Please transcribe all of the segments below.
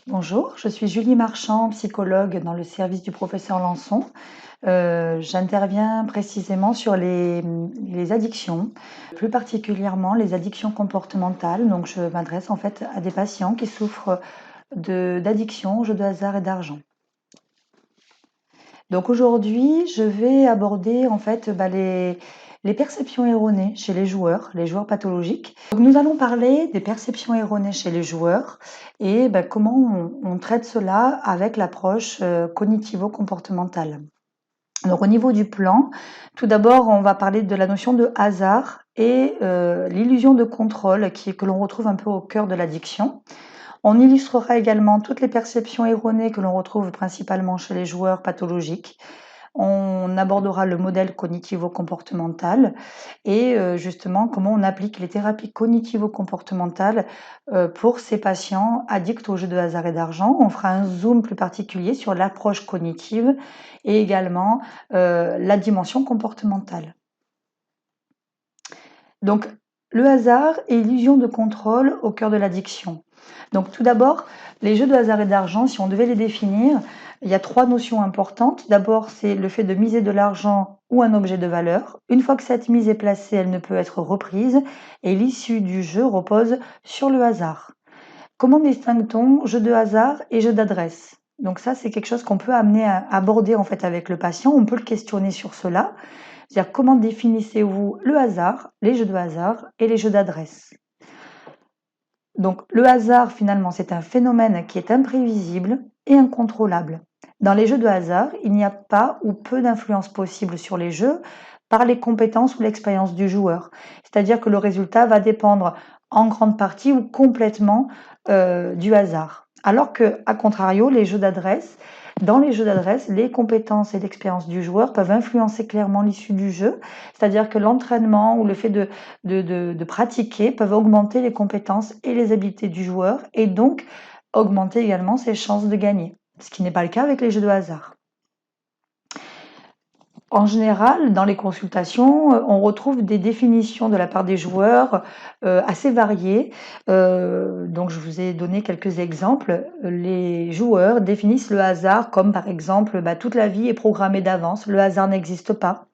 Bonjour, je suis Julie Marchand, psychologue dans le service du professeur Lançon. J'interviens précisément sur les addictions, plus particulièrement les addictions comportementales. Donc, je m'adresse en fait à des patients qui souffrent d'addiction aux jeux de hasard et d'argent. Donc aujourd'hui, je vais aborder en fait les perceptions erronées chez les joueurs pathologiques. Donc nous allons parler des perceptions erronées chez les joueurs et comment on traite cela avec l'approche cognitivo-comportementale. Donc au niveau du plan, tout d'abord, on va parler de la notion de hasard et l'illusion de contrôle que l'on retrouve un peu au cœur de l'addiction. On illustrera également toutes les perceptions erronées que l'on retrouve principalement chez les joueurs pathologiques. On abordera le modèle cognitivo-comportemental et justement comment on applique les thérapies cognitivo-comportementales pour ces patients addicts aux jeux de hasard et d'argent. On fera un zoom plus particulier sur l'approche cognitive et également la dimension comportementale. Donc, le hasard et illusion de contrôle au cœur de l'addiction. Donc, tout d'abord, les jeux de hasard et d'argent, si on devait les définir, il y a trois notions importantes. D'abord, c'est le fait de miser de l'argent ou un objet de valeur. Une fois que cette mise est placée, elle ne peut être reprise et l'issue du jeu repose sur le hasard. Comment distingue-t-on jeu de hasard et jeu d'adresse? Donc ça, c'est quelque chose qu'on peut amener à aborder en fait avec le patient. On peut le questionner sur cela. C'est-à-dire comment définissez-vous le hasard, les jeux de hasard et les jeux d'adresse? Donc le hasard, finalement, c'est un phénomène qui est imprévisible et incontrôlable. Dans les jeux de hasard, il n'y a pas ou peu d'influence possible sur les jeux par les compétences ou l'expérience du joueur. C'est-à-dire que le résultat va dépendre en grande partie ou complètement du hasard. Alors que, à contrario, dans les jeux d'adresse, les compétences et l'expérience du joueur peuvent influencer clairement l'issue du jeu. C'est-à-dire que l'entraînement ou le fait de pratiquer peuvent augmenter les compétences et les habiletés du joueur et donc augmenter également ses chances de gagner, ce qui n'est pas le cas avec les jeux de hasard. En général, dans les consultations, on retrouve des définitions de la part des joueurs assez variées. Donc je vous ai donné quelques exemples. Les joueurs définissent le hasard comme par exemple toute la vie est programmée d'avance, le hasard n'existe pas.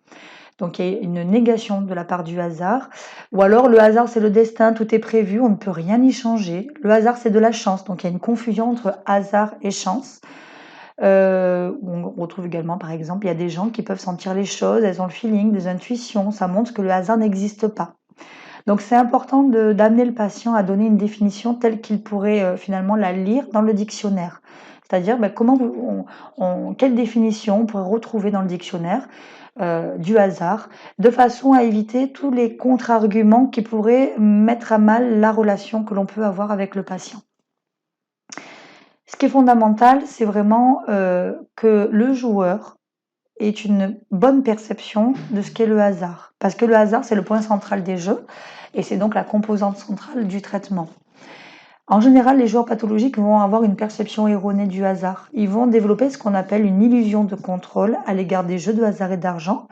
Donc il y a une négation de la part du hasard. Ou alors le hasard c'est le destin, tout est prévu, on ne peut rien y changer. Le hasard c'est de la chance, donc il y a une confusion entre hasard et chance. On retrouve également, par exemple, il y a des gens qui peuvent sentir les choses, elles ont le feeling, des intuitions, ça montre que le hasard n'existe pas. Donc c'est important d'amener le patient à donner une définition telle qu'il pourrait finalement la lire dans le dictionnaire. C'est-à-dire quelle définition on pourrait retrouver dans le dictionnaire du hasard, de façon à éviter tous les contre-arguments qui pourraient mettre à mal la relation que l'on peut avoir avec le patient. Ce qui est fondamental, c'est vraiment que le joueur ait une bonne perception de ce qu'est le hasard. Parce que le hasard, c'est le point central des jeux et c'est donc la composante centrale du traitement. En général, les joueurs pathologiques vont avoir une perception erronée du hasard. Ils vont développer ce qu'on appelle une illusion de contrôle à l'égard des jeux de hasard et d'argent.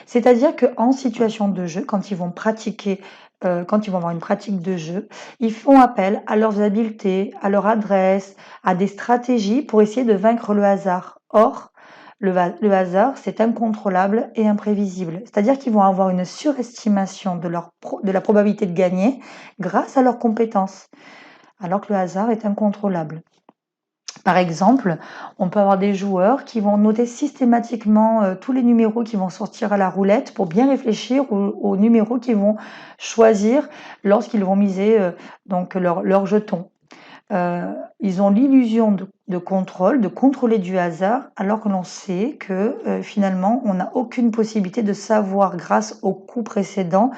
C'est-à-dire qu'en situation de jeu, quand ils vont avoir une pratique de jeu, ils font appel à leurs habiletés, à leur adresse, à des stratégies pour essayer de vaincre le hasard. Or, le hasard, c'est incontrôlable et imprévisible. C'est-à-dire qu'ils vont avoir une surestimation de la probabilité de gagner grâce à leurs compétences, alors que le hasard est incontrôlable. Par exemple, on peut avoir des joueurs qui vont noter systématiquement tous les numéros qui vont sortir à la roulette pour bien réfléchir aux numéros qu'ils vont choisir lorsqu'ils vont miser leur jeton. Ils ont l'illusion de contrôle, de contrôler du hasard, alors que l'on sait que finalement, on n'a aucune possibilité de savoir, grâce au coup précédent,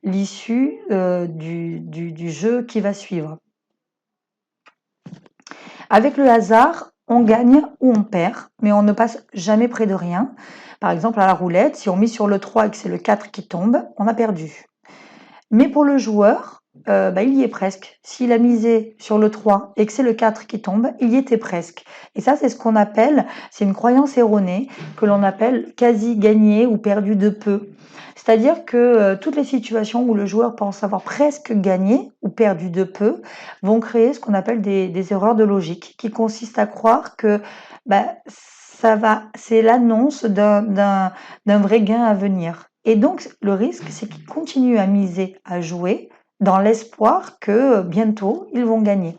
l'issue du jeu qui va suivre. Avec le hasard, on gagne ou on perd, mais on ne passe jamais près de rien. Par exemple, à la roulette, si on mise sur le 3 et que c'est le 4 qui tombe, on a perdu. Mais pour le joueur, il y est presque. S'il a misé sur le 3 et que c'est le 4 qui tombe, il y était presque. Et ça, c'est ce qu'on appelle, c'est une croyance erronée que l'on appelle quasi gagné ou perdu de peu. C'est-à-dire que toutes les situations où le joueur pense avoir presque gagné ou perdu de peu vont créer ce qu'on appelle des erreurs de logique, qui consistent à croire que c'est l'annonce d'un vrai gain à venir. Et donc, le risque, c'est qu'il continue à miser, à jouer, dans l'espoir que bientôt, ils vont gagner.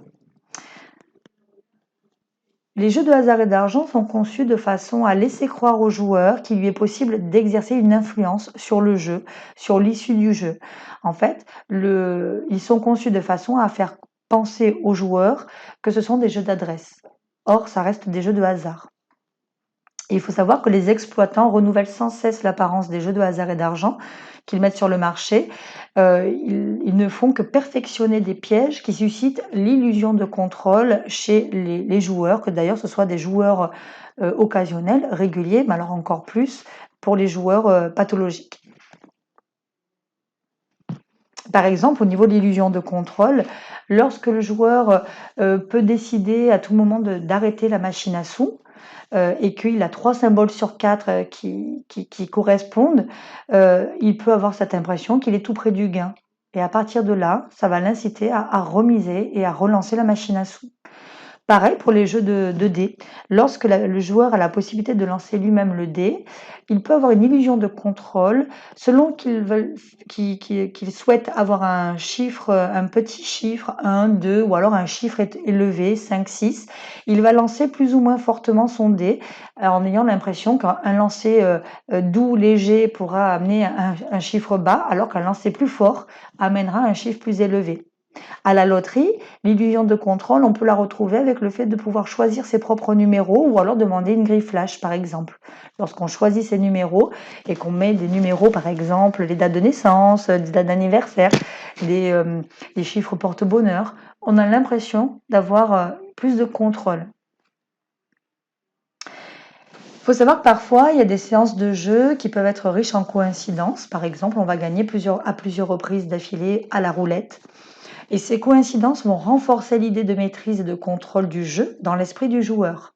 Les jeux de hasard et d'argent sont conçus de façon à laisser croire au joueur qu'il lui est possible d'exercer une influence sur le jeu, sur l'issue du jeu. En fait, ils sont conçus de façon à faire penser aux joueurs que ce sont des jeux d'adresse. Or, ça reste des jeux de hasard. Et il faut savoir que les exploitants renouvellent sans cesse l'apparence des jeux de hasard et d'argent qu'ils mettent sur le marché. Ils ne font que perfectionner des pièges qui suscitent l'illusion de contrôle chez les joueurs, que d'ailleurs ce soit des joueurs occasionnels, réguliers, mais alors encore plus pour les joueurs pathologiques. Par exemple, au niveau de l'illusion de contrôle, lorsque le joueur peut décider à tout moment d'arrêter la machine à sous, et qu'il a 3 symboles sur 4 qui correspondent, il peut avoir cette impression qu'il est tout près du gain. Et à partir de là, ça va l'inciter à remiser et à relancer la machine à sous. Pareil pour les jeux de dés. Lorsque le joueur a la possibilité de lancer lui-même le dé, il peut avoir une illusion de contrôle selon qu'il souhaite avoir un chiffre, un petit chiffre, 1, 2, ou alors un chiffre élevé, 5, 6. Il va lancer plus ou moins fortement son dé en ayant l'impression qu'un lancer doux, léger pourra amener un chiffre bas, alors qu'un lancer plus fort amènera un chiffre plus élevé. À la loterie, l'illusion de contrôle, on peut la retrouver avec le fait de pouvoir choisir ses propres numéros ou alors demander une grille flash, par exemple. Lorsqu'on choisit ses numéros et qu'on met des numéros, par exemple, les dates de naissance, des dates d'anniversaire, les chiffres porte-bonheur, on a l'impression d'avoir plus de contrôle. Il faut savoir que parfois, il y a des séances de jeu qui peuvent être riches en coïncidences. Par exemple, on va gagner à plusieurs reprises d'affilée à la roulette. Et ces coïncidences vont renforcer l'idée de maîtrise et de contrôle du jeu dans l'esprit du joueur.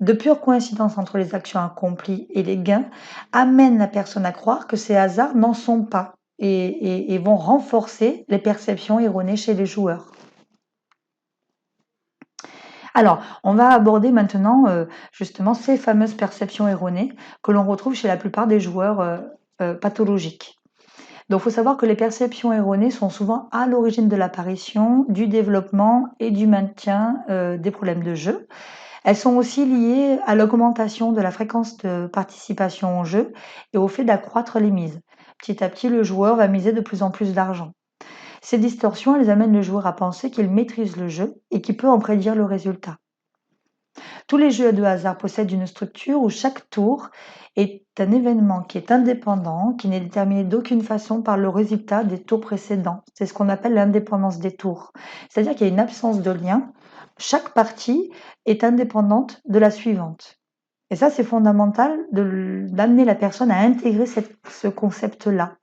De pures coïncidences entre les actions accomplies et les gains amènent la personne à croire que ces hasards n'en sont pas et vont renforcer les perceptions erronées chez les joueurs. Alors, on va aborder maintenant justement ces fameuses perceptions erronées que l'on retrouve chez la plupart des joueurs pathologiques. Donc, il faut savoir que les perceptions erronées sont souvent à l'origine de l'apparition, du développement et du maintien des problèmes de jeu. Elles sont aussi liées à l'augmentation de la fréquence de participation au jeu et au fait d'accroître les mises. Petit à petit, le joueur va miser de plus en plus d'argent. Ces distorsions, elles amènent le joueur à penser qu'il maîtrise le jeu et qu'il peut en prédire le résultat. Tous les jeux de hasard possèdent une structure où chaque tour est un événement qui est indépendant, qui n'est déterminé d'aucune façon par le résultat des tours précédents. C'est ce qu'on appelle l'indépendance des tours. C'est-à-dire qu'il y a une absence de lien. Chaque partie est indépendante de la suivante. Et ça, c'est fondamental d'amener la personne à intégrer ce concept-là.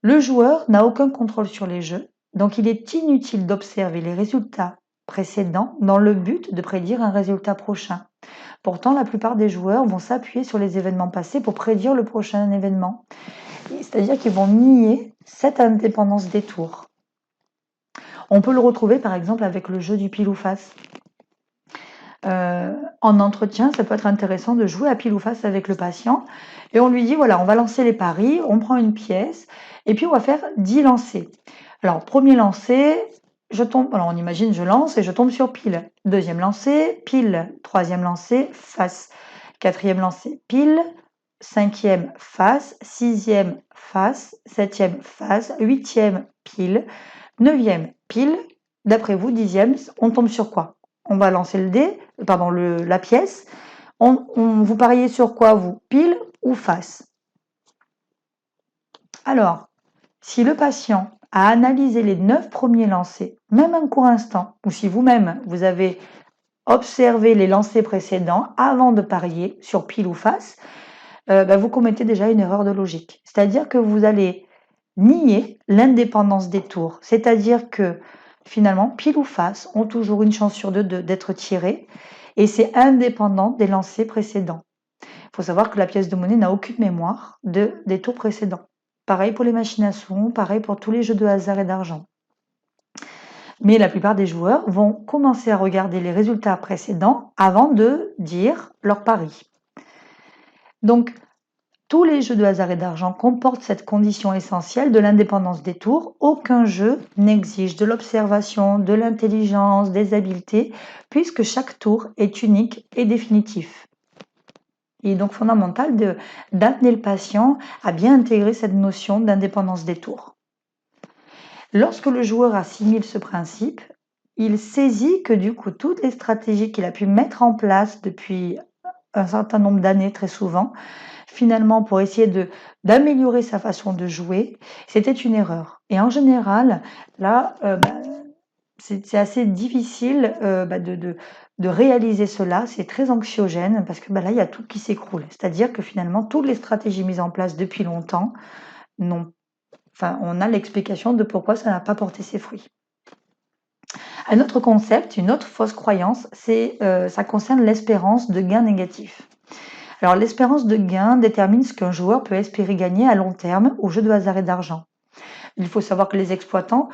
Le joueur n'a aucun contrôle sur les jeux, donc il est inutile d'observer les résultats précédents dans le but de prédire un résultat prochain. Pourtant, la plupart des joueurs vont s'appuyer sur les événements passés pour prédire le prochain événement. C'est-à-dire qu'ils vont nier cette indépendance des tours. On peut le retrouver par exemple avec le jeu du pile ou face. En entretien, ça peut être intéressant de jouer à pile ou face avec le patient et on lui dit voilà, on va lancer les paris, on prend une pièce et puis on va faire 10 lancers. Alors, premier lancer, je tombe, alors on imagine je lance et je tombe sur pile. Deuxième lancer, pile. Troisième lancer, face. Quatrième lancer, pile. Cinquième, face. Sixième, face. Septième, face. Huitième, pile. Neuvième, pile. D'après vous, dixième, on tombe sur quoi? On va lancer la pièce. Vous pariez sur quoi, vous? Pile ou face? Alors, si le patient a analysé les 9 premiers lancers, même un court instant, ou si vous-même, vous avez observé les lancers précédents avant de parier sur pile ou face, vous commettez déjà une erreur de logique. C'est-à-dire que vous allez nier l'indépendance des tours. C'est-à-dire que finalement, pile ou face ont toujours une chance sur deux d'être tirés et c'est indépendant des lancers précédents. Il faut savoir que la pièce de monnaie n'a aucune mémoire des tours précédents. Pareil pour les machines à sous, pareil pour tous les jeux de hasard et d'argent. Mais la plupart des joueurs vont commencer à regarder les résultats précédents avant de dire leur pari. Donc, tous les jeux de hasard et d'argent comportent cette condition essentielle de l'indépendance des tours. Aucun jeu n'exige de l'observation, de l'intelligence, des habiletés, puisque chaque tour est unique et définitif. Il est donc fondamental d'amener le patient à bien intégrer cette notion d'indépendance des tours. Lorsque le joueur assimile ce principe, il saisit que du coup, toutes les stratégies qu'il a pu mettre en place depuis un certain nombre d'années, très souvent, finalement, pour essayer d'améliorer sa façon de jouer, c'était une erreur. Et en général, là, c'est assez difficile de réaliser cela, c'est très anxiogène parce que là, il y a tout qui s'écroule. C'est-à-dire que finalement, toutes les stratégies mises en place depuis longtemps, on a l'explication de pourquoi ça n'a pas porté ses fruits. Un autre concept, une autre fausse croyance, ça concerne l'espérance de gain négatif. Alors l'espérance de gain détermine ce qu'un joueur peut espérer gagner à long terme au jeu de hasard et d'argent. Il faut savoir que les exploitants,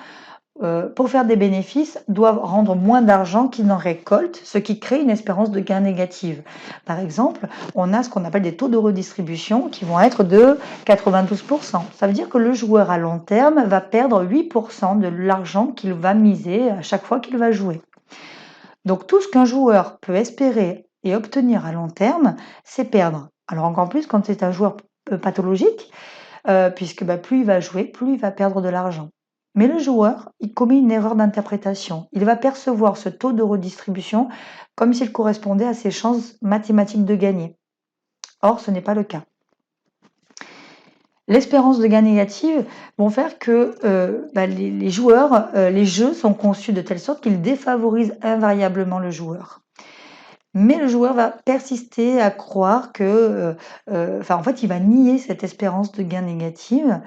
pour faire des bénéfices, doivent rendre moins d'argent qu'ils n'en récoltent, ce qui crée une espérance de gain négative. Par exemple, on a ce qu'on appelle des taux de redistribution qui vont être de 92%. Ça veut dire que le joueur à long terme va perdre 8% de l'argent qu'il va miser à chaque fois qu'il va jouer. Donc tout ce qu'un joueur peut espérer et obtenir à long terme, c'est perdre. Alors encore plus quand c'est un joueur pathologique, puisque plus il va jouer, plus il va perdre de l'argent. Mais le joueur, il commet une erreur d'interprétation. Il va percevoir ce taux de redistribution comme s'il correspondait à ses chances mathématiques de gagner. Or, ce n'est pas le cas. L'espérance de gain négative vont faire que les joueurs, les jeux sont conçus de telle sorte qu'ils défavorisent invariablement le joueur. Mais le joueur va persister à croire que, en fait, il va nier cette espérance de gain négative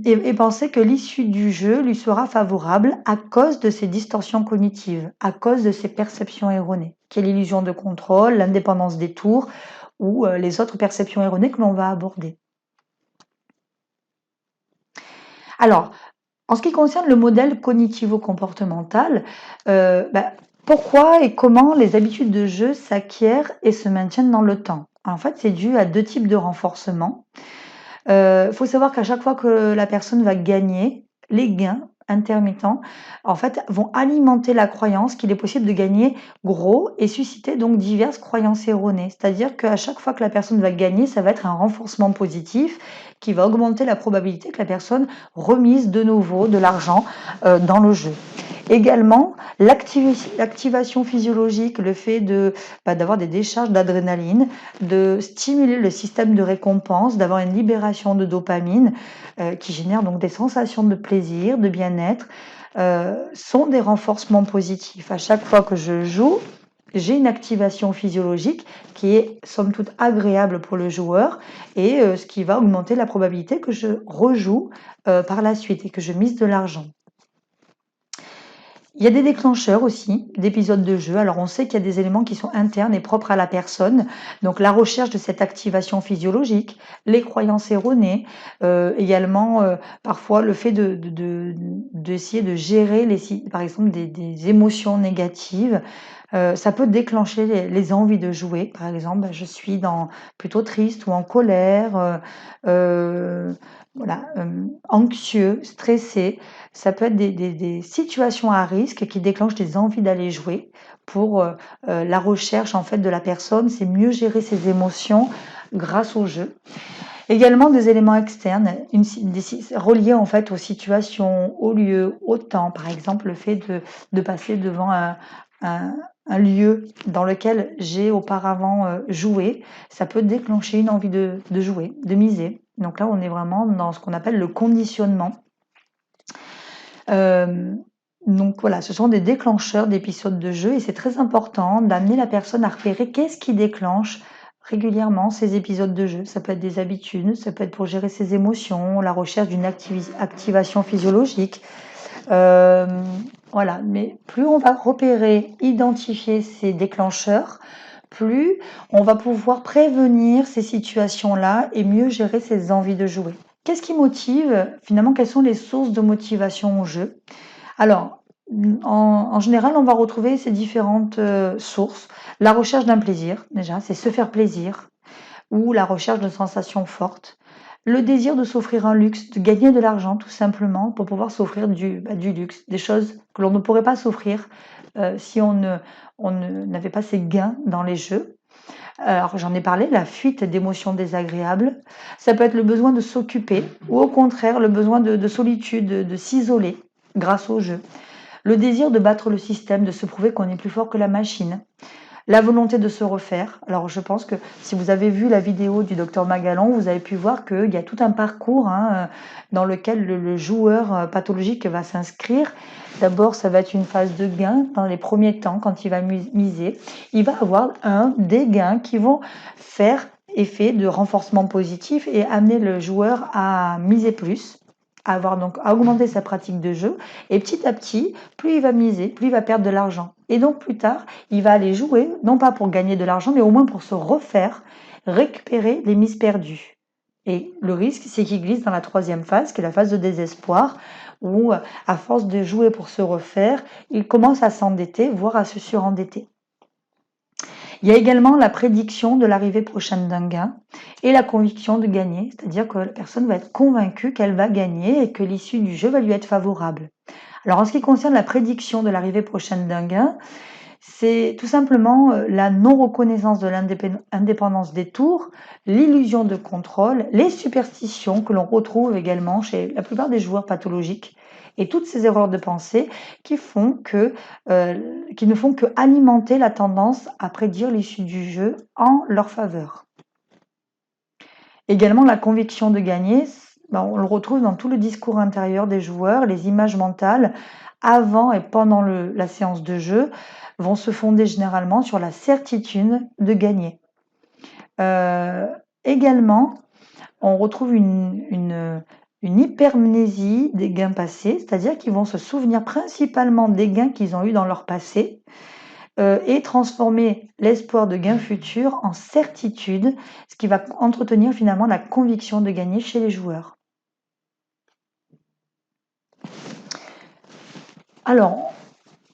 et penser que l'issue du jeu lui sera favorable à cause de ses distorsions cognitives, à cause de ses perceptions erronées, qui est l'illusion de contrôle, l'indépendance des tours ou les autres perceptions erronées que l'on va aborder. Alors, en ce qui concerne le modèle cognitivo-comportemental, pourquoi et comment les habitudes de jeu s'acquièrent et se maintiennent dans le temps? En fait, c'est dû à deux types de renforcement. Faut savoir qu'à chaque fois que la personne va gagner, les gains intermittents, en fait, vont alimenter la croyance qu'il est possible de gagner gros et susciter donc diverses croyances erronées. C'est-à-dire qu'à chaque fois que la personne va gagner, ça va être un renforcement positif qui va augmenter la probabilité que la personne remise de nouveau de l'argent dans le jeu. Également, l'activation physiologique, le fait d'avoir des décharges d'adrénaline, de stimuler le système de récompense, d'avoir une libération de dopamine qui génère donc des sensations de plaisir, de bien-être, sont des renforcements positifs. À chaque fois que je joue, j'ai une activation physiologique qui est somme toute agréable pour le joueur et ce qui va augmenter la probabilité que je rejoue par la suite et que je mise de l'argent. Il y a des déclencheurs aussi d'épisodes de jeu. Alors on sait qu'il y a des éléments qui sont internes et propres à la personne. Donc la recherche de cette activation physiologique, les croyances erronées, également parfois le fait d'essayer de gérer par exemple des émotions négatives. Ça peut déclencher les envies de jouer. Par exemple, je suis plutôt triste ou en colère, anxieux, stressé. Ça peut être des situations à risque qui déclenchent des envies d'aller jouer pour la recherche en fait de la personne, c'est mieux gérer ses émotions grâce au jeu. Également des éléments externes, reliés en fait aux situations, aux lieux, au temps. Par exemple, le fait de passer devant un lieu dans lequel j'ai auparavant joué, ça peut déclencher une envie de jouer, de miser. Donc là, on est vraiment dans ce qu'on appelle le conditionnement. Donc voilà, ce sont des déclencheurs d'épisodes de jeu et c'est très important d'amener la personne à repérer qu'est-ce qui déclenche régulièrement ces épisodes de jeu. Ça peut être des habitudes, ça peut être pour gérer ses émotions, la recherche d'une activation physiologique. Euh, voilà, mais plus on va repérer, identifier ces déclencheurs, plus on va pouvoir prévenir ces situations-là et mieux gérer ses envies de jouer. Qu'est-ce qui motive? Finalement, quelles sont les sources de motivation au jeu? Alors, en général, on va retrouver ces différentes sources. La recherche d'un plaisir, déjà, c'est se faire plaisir, ou la recherche de sensations fortes. Le désir de s'offrir un luxe, de gagner de l'argent tout simplement pour pouvoir s'offrir du luxe, des choses que l'on ne pourrait pas s'offrir si n'avait pas ces gains dans les jeux. Alors j'en ai parlé, la fuite d'émotions désagréables, ça peut être le besoin de s'occuper ou au contraire le besoin de solitude, de s'isoler grâce au jeu. Le désir de battre le système, de se prouver qu'on est plus fort que la machine. La volonté de se refaire. Alors je pense que si vous avez vu la vidéo du docteur Magalon, vous avez pu voir qu'il y a tout un parcours dans lequel le joueur pathologique va s'inscrire. D'abord, ça va être une phase de gain dans les premiers temps quand il va miser. Il va avoir des gains qui vont faire effet de renforcement positif et amener le joueur à miser plus, à augmenter sa pratique de jeu. Et petit à petit, plus il va miser, plus il va perdre de l'argent. Et donc plus tard, il va aller jouer, non pas pour gagner de l'argent, mais au moins pour se refaire, récupérer les mises perdues. Et le risque, c'est qu'il glisse dans la troisième phase, qui est la phase de désespoir, où à force de jouer pour se refaire, il commence à s'endetter, voire à se surendetter. Il y a également la prédiction de l'arrivée prochaine d'un gain et la conviction de gagner, c'est-à-dire que la personne va être convaincue qu'elle va gagner et que l'issue du jeu va lui être favorable. Alors en ce qui concerne la prédiction de l'arrivée prochaine d'un gain, c'est tout simplement la non-reconnaissance de l'indépendance des tours, l'illusion de contrôle, les superstitions que l'on retrouve également chez la plupart des joueurs pathologiques et toutes ces erreurs de pensée qui ne font que alimenter la tendance à prédire l'issue du jeu en leur faveur. Également, la conviction de gagner, on le retrouve dans tout le discours intérieur des joueurs, les images mentales avant et pendant la séance de jeu vont se fonder généralement sur la certitude de gagner. Également, on retrouve une hypermnésie des gains passés, c'est-à-dire qu'ils vont se souvenir principalement des gains qu'ils ont eus dans leur passé et transformer l'espoir de gains futurs en certitude, ce qui va entretenir finalement la conviction de gagner chez les joueurs. Alors,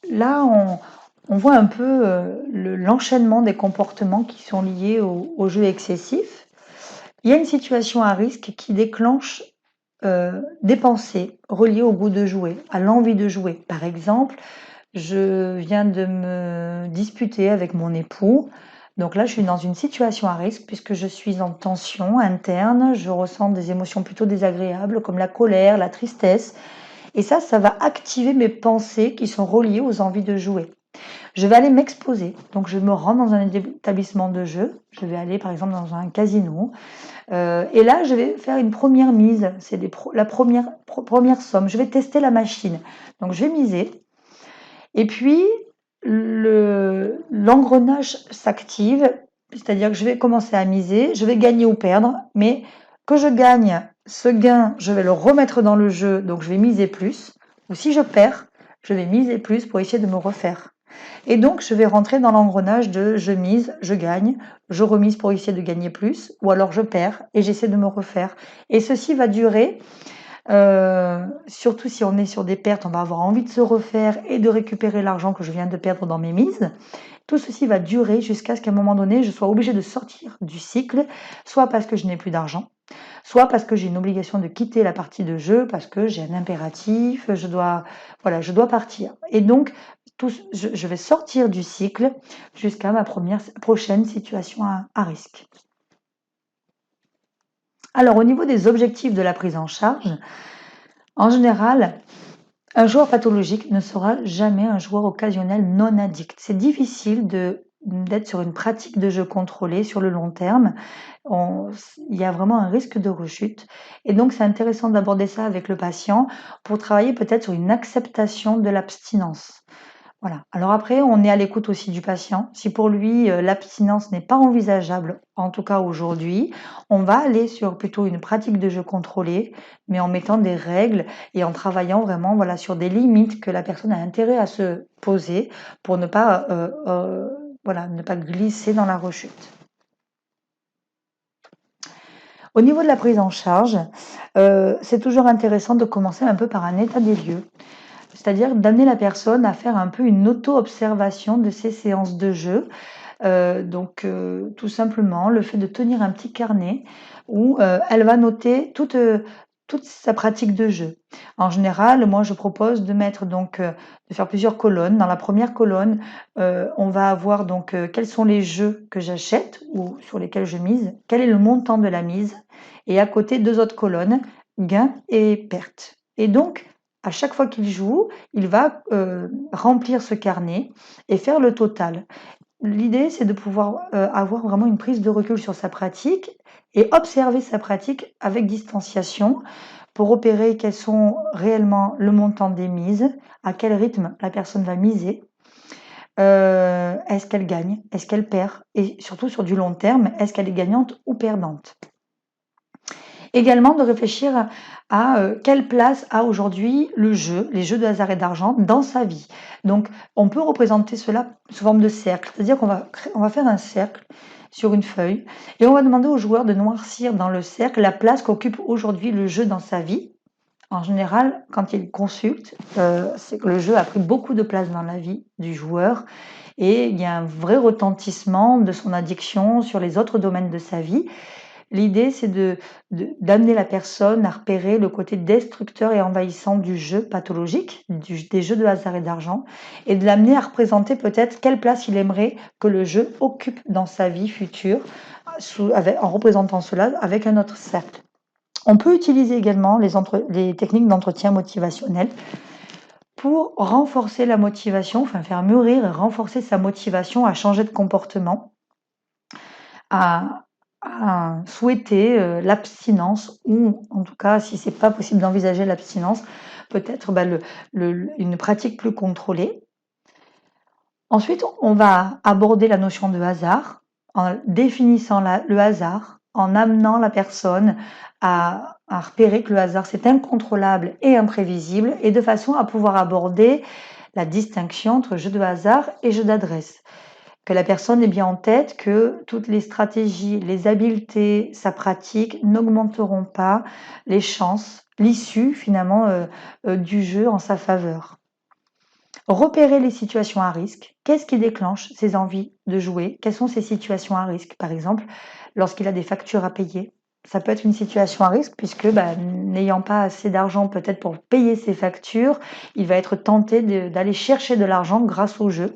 là, on voit un peu l'enchaînement des comportements qui sont liés au jeu excessif. Il y a une situation à risque qui déclenche des pensées reliées au goût de jouer, à l'envie de jouer. Par exemple, je viens de me disputer avec mon époux. Donc là, je suis dans une situation à risque puisque je suis en tension interne. Je ressens des émotions plutôt désagréables comme la colère, la tristesse. Et ça va activer mes pensées qui sont reliées aux envies de jouer. Je vais aller m'exposer. Donc, je me rends dans un établissement de jeu. Je vais aller, par exemple, dans un casino. Et là, je vais faire une première mise. C'est la première somme. Je vais tester la machine. Donc, je vais miser. Et puis, l'engrenage s'active. C'est-à-dire que je vais commencer à miser. Je vais gagner ou perdre. Mais que je gagne, ce gain, je vais le remettre dans le jeu. Donc, je vais miser plus. Ou si je perds, je vais miser plus pour essayer de me refaire. Et donc, je vais rentrer dans l'engrenage de je mise, je gagne, je remise pour essayer de gagner plus, ou alors je perds et j'essaie de me refaire. Et ceci va durer, surtout si on est sur des pertes, on va avoir envie de se refaire et de récupérer l'argent que je viens de perdre dans mes mises. Tout ceci va durer jusqu'à ce qu'à un moment donné, je sois obligée de sortir du cycle, soit parce que je n'ai plus d'argent, soit parce que j'ai une obligation de quitter la partie de jeu, parce que j'ai un impératif, je dois partir. Et donc, je vais sortir du cycle jusqu'à ma prochaine situation à risque. Alors, au niveau des objectifs de la prise en charge, en général, un joueur pathologique ne sera jamais un joueur occasionnel non addict. C'est difficile d'être sur une pratique de jeu contrôlée sur le long terme. Il y a vraiment un risque de rechute. Et donc, c'est intéressant d'aborder ça avec le patient pour travailler peut-être sur une acceptation de l'abstinence. Voilà. Alors après, on est à l'écoute aussi du patient. Si pour lui, l'abstinence n'est pas envisageable, en tout cas aujourd'hui, on va aller sur plutôt une pratique de jeu contrôlée, mais en mettant des règles et en travaillant vraiment, voilà, sur des limites que la personne a intérêt à se poser pour ne pas, voilà, ne pas glisser dans la rechute. Au niveau de la prise en charge, c'est toujours intéressant de commencer un peu par un état des lieux. C'est-à-dire d'amener la personne à faire un peu une auto-observation de ses séances de jeu. Tout simplement, le fait de tenir un petit carnet où, elle va noter toute sa pratique de jeu. En général, moi, je propose de mettre de faire plusieurs colonnes. Dans la première colonne, on va avoir quels sont les jeux que j'achète ou sur lesquels je mise, quel est le montant de la mise et à côté 2 autres colonnes, gains et pertes et donc à chaque fois qu'il joue, il va, remplir ce carnet et faire le total. L'idée, c'est de pouvoir, avoir vraiment une prise de recul sur sa pratique et observer sa pratique avec distanciation pour repérer quels sont réellement le montant des mises, à quel rythme la personne va miser, est-ce qu'elle gagne? Est-ce qu'elle perd? Et surtout sur du long terme, est-ce qu'elle est gagnante ou perdante? Également de réfléchir à, quelle place a aujourd'hui le jeu, les jeux de hasard et d'argent dans sa vie. Donc on peut représenter cela sous forme de cercle, c'est-à-dire on va faire un cercle sur une feuille et on va demander au joueur de noircir dans le cercle la place qu'occupe aujourd'hui le jeu dans sa vie. En général, quand il consulte, c'est que le jeu a pris beaucoup de place dans la vie du joueur et il y a un vrai retentissement de son addiction sur les autres domaines de sa vie. L'idée, c'est d'amener la personne à repérer le côté destructeur et envahissant du jeu pathologique, des jeux de hasard et d'argent, et de l'amener à représenter peut-être quelle place il aimerait que le jeu occupe dans sa vie future, en représentant cela avec un autre cercle. On peut utiliser également les techniques d'entretien motivationnel pour renforcer la motivation, enfin faire mûrir et renforcer sa motivation à changer de comportement, à souhaiter, l'abstinence ou en tout cas, si c'est pas possible d'envisager l'abstinence, peut-être, une pratique plus contrôlée. Ensuite, on va aborder la notion de hasard en définissant le hasard, en amenant la personne à repérer que le hasard, c'est incontrôlable et imprévisible et de façon à pouvoir aborder la distinction entre jeu de hasard et jeu d'adresse. Que la personne ait bien en tête que toutes les stratégies, les habiletés, sa pratique n'augmenteront pas les chances, l'issue finalement du jeu en sa faveur. Repérer les situations à risque. Qu'est-ce qui déclenche ses envies de jouer? Quelles sont ces situations à risque? Par exemple, lorsqu'il a des factures à payer. Ça peut être une situation à risque puisque n'ayant pas assez d'argent peut-être pour payer ses factures, il va être tenté d'aller chercher de l'argent grâce au jeu.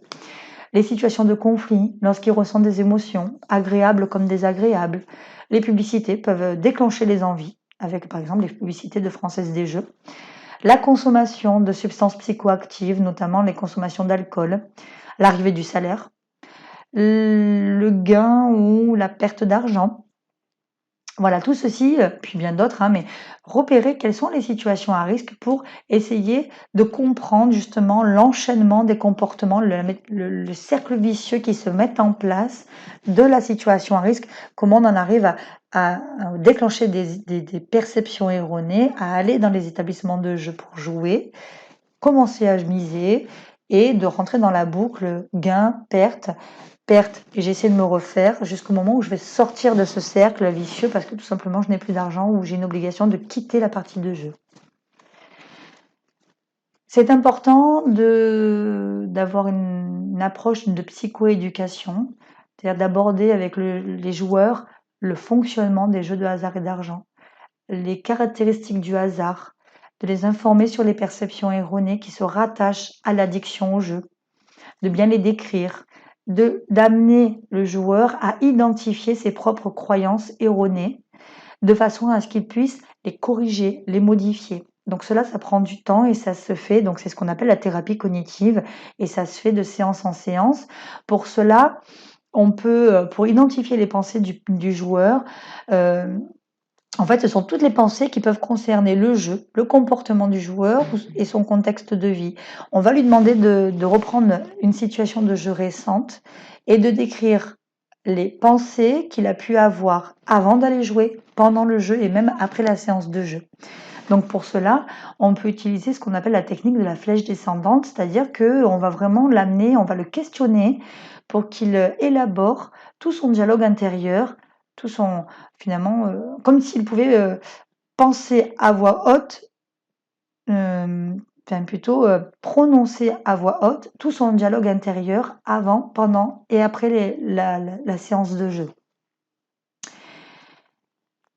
Les situations de conflit, lorsqu'il ressent des émotions, agréables comme désagréables. Les publicités peuvent déclencher les envies, avec par exemple les publicités de Française des Jeux. La consommation de substances psychoactives, notamment les consommations d'alcool. L'arrivée du salaire. Le gain ou la perte d'argent. Voilà, tout ceci, puis bien d'autres, mais repérer quelles sont les situations à risque pour essayer de comprendre justement l'enchaînement des comportements, le cercle vicieux qui se met en place de la situation à risque, comment on en arrive à déclencher des perceptions erronées, à aller dans les établissements de jeu pour jouer, commencer à miser et de rentrer dans la boucle gain, perte et j'essaie de me refaire jusqu'au moment où je vais sortir de ce cercle vicieux parce que tout simplement je n'ai plus d'argent ou j'ai une obligation de quitter la partie de jeu. C'est important d'avoir une approche de psychoéducation, c'est-à-dire d'aborder avec les joueurs le fonctionnement des jeux de hasard et d'argent, les caractéristiques du hasard, de les informer sur les perceptions erronées qui se rattachent à l'addiction au jeu, de bien les décrire, d'amener le joueur à identifier ses propres croyances erronées de façon à ce qu'il puisse les corriger, les modifier. Donc cela, ça prend du temps et ça se fait, donc c'est ce qu'on appelle la thérapie cognitive et ça se fait de séance en séance. Pour cela, on peut, pour identifier les pensées du joueur, En fait, ce sont toutes les pensées qui peuvent concerner le jeu, le comportement du joueur et son contexte de vie. On va lui demander de reprendre une situation de jeu récente et de décrire les pensées qu'il a pu avoir avant d'aller jouer, pendant le jeu et même après la séance de jeu. Donc pour cela, on peut utiliser ce qu'on appelle la technique de la flèche descendante, c'est-à-dire qu'on va vraiment l'amener, on va le questionner pour qu'il élabore tout son dialogue intérieur, tout son finalement, comme s'il pouvait penser à voix haute, enfin plutôt prononcer à voix haute tout son dialogue intérieur avant, pendant et après la séance de jeu.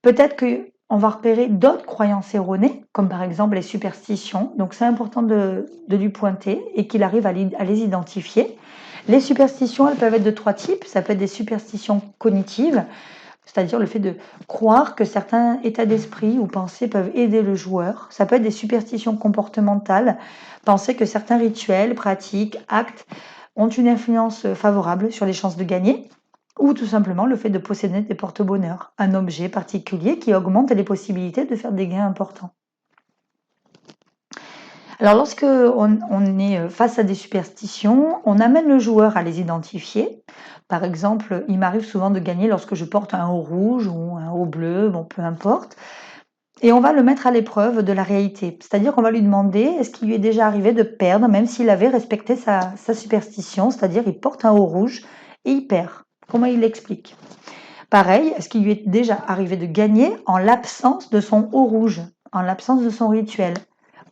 Peut-être qu'on va repérer d'autres croyances erronées, comme par exemple les superstitions. Donc c'est important de lui pointer et qu'il arrive à les identifier. Les superstitions, elles peuvent être de 3 types. Ça peut être des superstitions cognitives, c'est-à-dire le fait de croire que certains états d'esprit ou pensées peuvent aider le joueur. Ça peut être des superstitions comportementales, penser que certains rituels, pratiques, actes ont une influence favorable sur les chances de gagner. Ou tout simplement le fait de posséder des porte-bonheur, un objet particulier qui augmente les possibilités de faire des gains importants. Alors lorsque on est face à des superstitions, on amène le joueur à les identifier. Par exemple, il m'arrive souvent de gagner lorsque je porte un haut rouge ou un haut bleu, bon peu importe. Et on va le mettre à l'épreuve de la réalité. C'est-à-dire qu'on va lui demander est-ce qu'il lui est déjà arrivé de perdre, même s'il avait respecté sa superstition, c'est-à-dire il porte un haut rouge et il perd. Comment il l'explique? Pareil, est-ce qu'il lui est déjà arrivé de gagner en l'absence de son haut rouge, en l'absence de son rituel?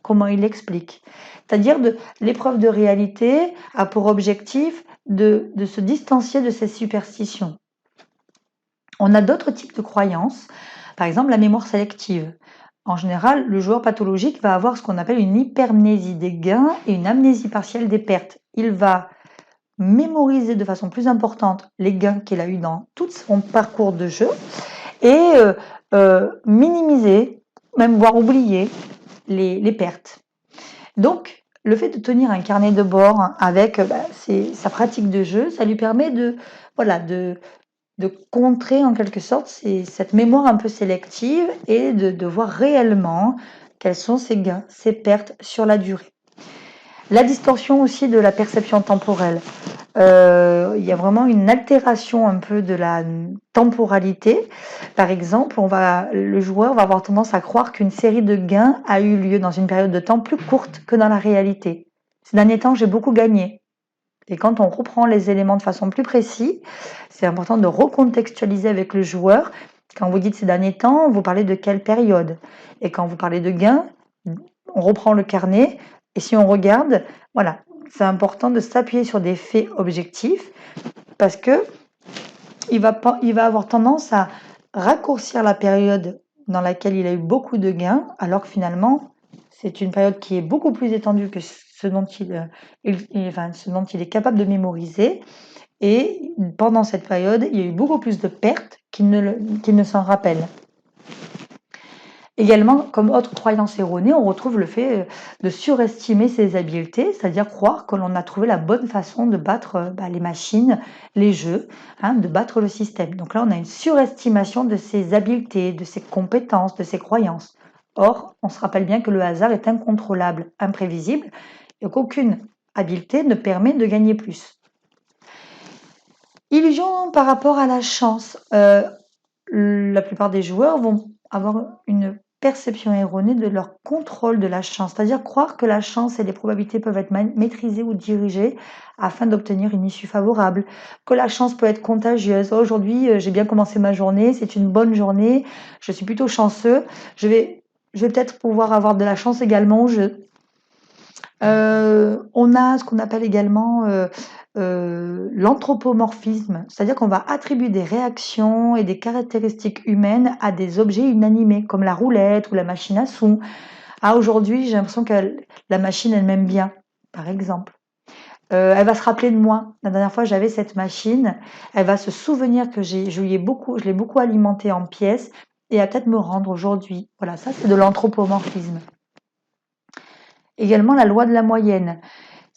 Comment il l'explique? C'est-à-dire l'épreuve de réalité a pour objectif de se distancier de ces superstitions. On a d'autres types de croyances, par exemple la mémoire sélective. En général, le joueur pathologique va avoir ce qu'on appelle une hypermnésie des gains et une amnésie partielle des pertes. Il va mémoriser de façon plus importante les gains qu'il a eu dans tout son parcours de jeu et minimiser, même voire oublier les pertes. Donc, le fait de tenir un carnet de bord avec sa pratique de jeu, ça lui permet voilà, de contrer en quelque sorte cette mémoire un peu sélective et de voir réellement quels sont ses gains, ses pertes sur la durée. La distorsion aussi de la perception temporelle. Il y a vraiment une altération un peu de la temporalité. Par exemple, le joueur va avoir tendance à croire qu'une série de gains a eu lieu dans une période de temps plus courte que dans la réalité. Ces derniers temps, j'ai beaucoup gagné. Et quand on reprend les éléments de façon plus précise, c'est important de recontextualiser avec le joueur. Quand vous dites ces derniers temps, vous parlez de quelle période? Et quand vous parlez de gains, on reprend le carnet. Et si on regarde, voilà, c'est important de s'appuyer sur des faits objectifs parce que il va avoir tendance à raccourcir la période dans laquelle il a eu beaucoup de gains, alors que finalement, c'est une période qui est beaucoup plus étendue que ce dont il est capable de mémoriser. Et pendant cette période, il y a eu beaucoup plus de pertes qu'il ne s'en rappelle. Également, comme autre croyance erronée, on retrouve le fait de surestimer ses habiletés, c'est-à-dire croire que l'on a trouvé la bonne façon de battre les machines, les jeux, de battre le système. Donc là, on a une surestimation de ses habiletés, de ses compétences, de ses croyances. Or, on se rappelle bien que le hasard est incontrôlable, imprévisible, et qu'aucune habileté ne permet de gagner plus. Illusion par rapport à la chance. La plupart des joueurs vont avoir une perception erronée de leur contrôle de la chance, c'est-à-dire croire que la chance et les probabilités peuvent être maîtrisées ou dirigées afin d'obtenir une issue favorable, que la chance peut être contagieuse. Aujourd'hui, j'ai bien commencé ma journée, c'est une bonne journée, je suis plutôt chanceux, je vais peut-être pouvoir avoir de la chance également au jeu. On a ce qu'on appelle également l'anthropomorphisme, c'est-à-dire qu'on va attribuer des réactions et des caractéristiques humaines à des objets inanimés, comme la roulette ou la machine à sous. Ah, aujourd'hui, j'ai l'impression que la machine, elle m'aime bien, par exemple. Elle va se rappeler de moi. La dernière fois, j'avais cette machine. Elle va se souvenir que je l'ai beaucoup alimentée en pièces et elle va peut-être me rendre aujourd'hui. Voilà, ça, c'est de l'anthropomorphisme. Également, la loi de la moyenne.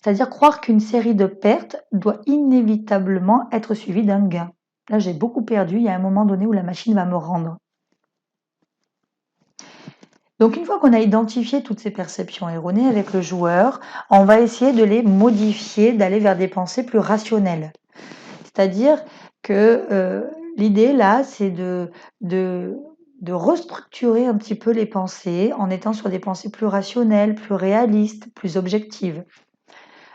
C'est-à-dire croire qu'une série de pertes doit inévitablement être suivie d'un gain. Là, j'ai beaucoup perdu, il y a un moment donné où la machine va me rendre. Donc une fois qu'on a identifié toutes ces perceptions erronées avec le joueur, on va essayer de les modifier, d'aller vers des pensées plus rationnelles. C'est-à-dire que, l'idée là, c'est de de restructurer un petit peu les pensées en étant sur des pensées plus rationnelles, plus réalistes, plus objectives.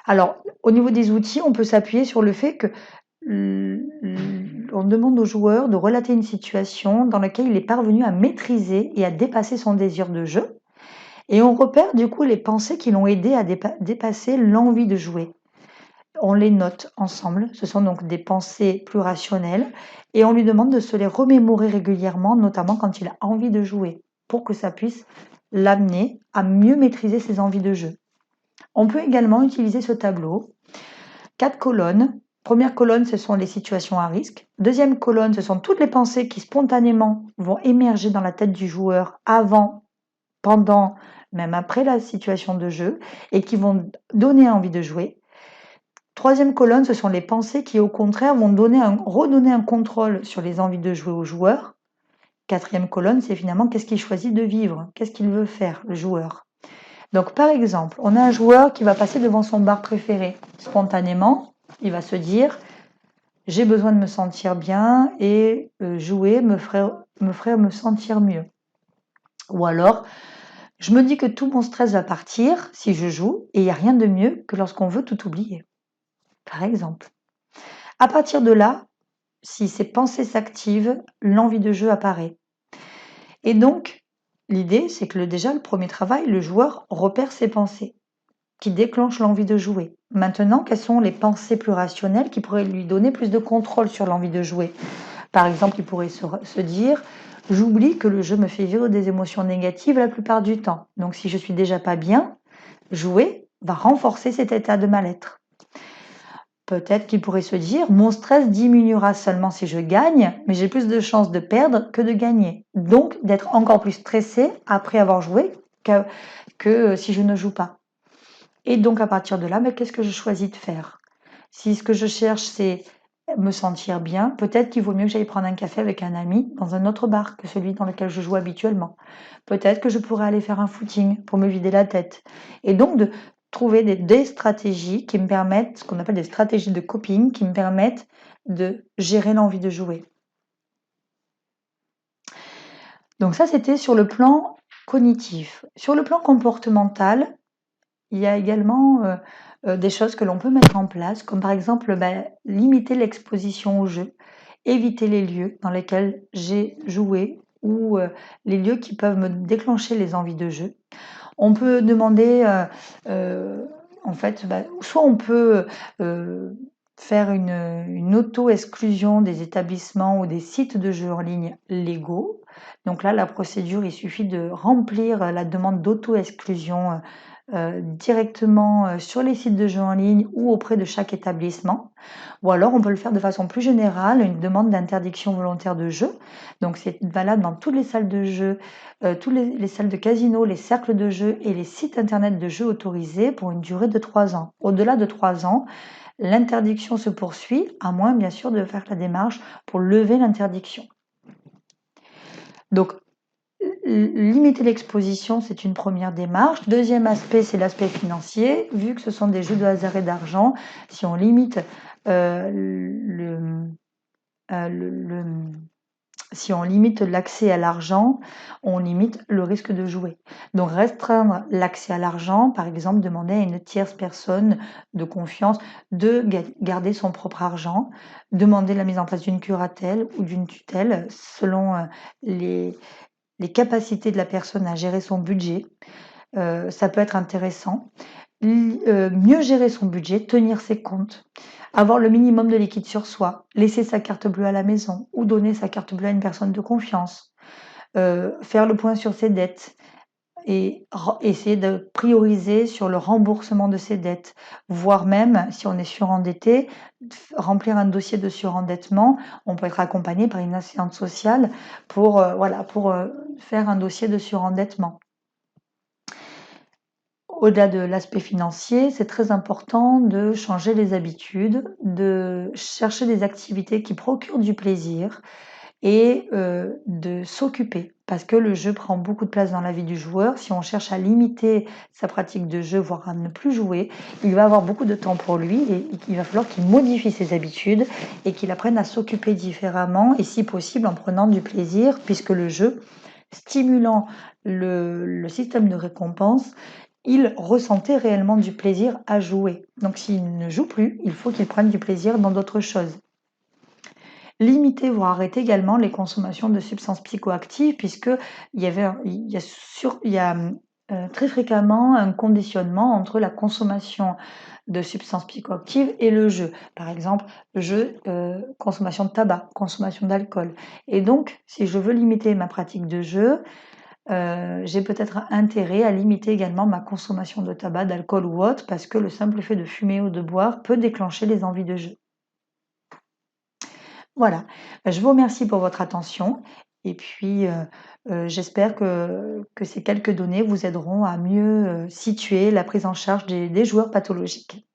Alors, au niveau des outils, on peut s'appuyer sur le fait que on demande au joueur de relater une situation dans laquelle il est parvenu à maîtriser et à dépasser son désir de jeu, et on repère du coup les pensées qui l'ont aidé à dépasser l'envie de jouer. On les note ensemble, ce sont donc des pensées plus rationnelles, et on lui demande de se les remémorer régulièrement, notamment quand il a envie de jouer, pour que ça puisse l'amener à mieux maîtriser ses envies de jeu. On peut également utiliser ce tableau, 4 colonnes. Première colonne, ce sont les situations à risque. Deuxième colonne, ce sont toutes les pensées qui spontanément vont émerger dans la tête du joueur avant, pendant, même après la situation de jeu, et qui vont donner envie de jouer. Troisième colonne, ce sont les pensées qui, au contraire, vont redonner un contrôle sur les envies de jouer au joueur. Quatrième colonne, c'est finalement qu'est-ce qu'il choisit de vivre, qu'est-ce qu'il veut faire, le joueur. Donc, par exemple, on a un joueur qui va passer devant son bar préféré. Spontanément, il va se dire, j'ai besoin de me sentir bien et jouer me ferait me sentir mieux. Ou alors, je me dis que tout mon stress va partir si je joue et il n'y a rien de mieux que lorsqu'on veut tout oublier. Par exemple. À partir de là, si ces pensées s'activent, l'envie de jeu apparaît. Et donc, l'idée, c'est que déjà, le premier travail, le joueur repère ses pensées qui déclenchent l'envie de jouer. Maintenant, quelles sont les pensées plus rationnelles qui pourraient lui donner plus de contrôle sur l'envie de jouer? Par exemple, il pourrait se dire, j'oublie que le jeu me fait vivre des émotions négatives la plupart du temps. Donc, si je suis déjà pas bien, jouer va renforcer cet état de mal-être. Peut-être qu'il pourrait se dire, mon stress diminuera seulement si je gagne, mais j'ai plus de chances de perdre que de gagner. Donc, d'être encore plus stressé après avoir joué que si je ne joue pas. Et donc, à partir de là, qu'est-ce que je choisis de faire? Si ce que je cherche, c'est me sentir bien, peut-être qu'il vaut mieux que j'aille prendre un café avec un ami dans un autre bar que celui dans lequel je joue habituellement. Peut-être que je pourrais aller faire un footing pour me vider la tête. Et donc, de trouver des stratégies qui me permettent, ce qu'on appelle des stratégies de coping, qui me permettent de gérer l'envie de jouer. Donc ça, c'était sur le plan cognitif. Sur le plan comportemental, il y a également des choses que l'on peut mettre en place, comme par exemple limiter l'exposition au jeu, éviter les lieux dans lesquels j'ai joué ou les lieux qui peuvent me déclencher les envies de jeu. On peut demander, en fait, soit on peut faire une auto-exclusion des établissements ou des sites de jeux en ligne légaux. Donc là, la procédure, il suffit de remplir la demande d'auto-exclusion directement sur les sites de jeux en ligne ou auprès de chaque établissement. Ou alors, on peut le faire de façon plus générale, une demande d'interdiction volontaire de jeu. Donc, c'est valable dans toutes les salles de jeu, toutes les salles de casino, les cercles de jeu et les sites internet de jeux autorisés pour une durée de 3 ans. Au-delà de 3 ans, l'interdiction se poursuit, à moins bien sûr de faire la démarche pour lever l'interdiction. Donc, limiter l'exposition, c'est une première démarche. Deuxième aspect, c'est l'aspect financier. Vu que ce sont des jeux de hasard et d'argent, si on limite si on limite l'accès à l'argent, on limite le risque de jouer. Donc restreindre l'accès à l'argent, par exemple demander à une tierce personne de confiance de garder son propre argent, demander la mise en place d'une curatelle ou d'une tutelle selon les capacités de la personne à gérer son budget, ça peut être intéressant. Mieux gérer son budget, tenir ses comptes, avoir le minimum de liquide sur soi, laisser sa carte bleue à la maison ou donner sa carte bleue à une personne de confiance, faire le point sur ses dettes et essayer de prioriser sur le remboursement de ses dettes, voire même, si on est surendetté, remplir un dossier de surendettement. On peut être accompagné par une assistante sociale pour faire un dossier de surendettement. Au-delà de l'aspect financier, c'est très important de changer les habitudes, de chercher des activités qui procurent du plaisir et de s'occuper. parce que le jeu prend beaucoup de place dans la vie du joueur. Si on cherche à limiter sa pratique de jeu, voire à ne plus jouer, il va avoir beaucoup de temps pour lui et il va falloir qu'il modifie ses habitudes et qu'il apprenne à s'occuper différemment et si possible en prenant du plaisir puisque le jeu, stimulant le système de récompense, il ressentait réellement du plaisir à jouer. Donc s'il ne joue plus, il faut qu'il prenne du plaisir dans d'autres choses. Limiter, voire arrêter également les consommations de substances psychoactives puisque il y a, très fréquemment un conditionnement entre la consommation de substances psychoactives et le jeu. Par exemple, le jeu, consommation de tabac, consommation d'alcool et donc si je veux limiter ma pratique de jeu, j'ai peut-être intérêt à limiter également ma consommation de tabac, d'alcool ou autre parce que le simple fait de fumer ou de boire peut déclencher les envies de jeu. Voilà, je vous remercie pour votre attention et puis, j'espère que ces quelques données vous aideront à mieux, situer la prise en charge des joueurs pathologiques.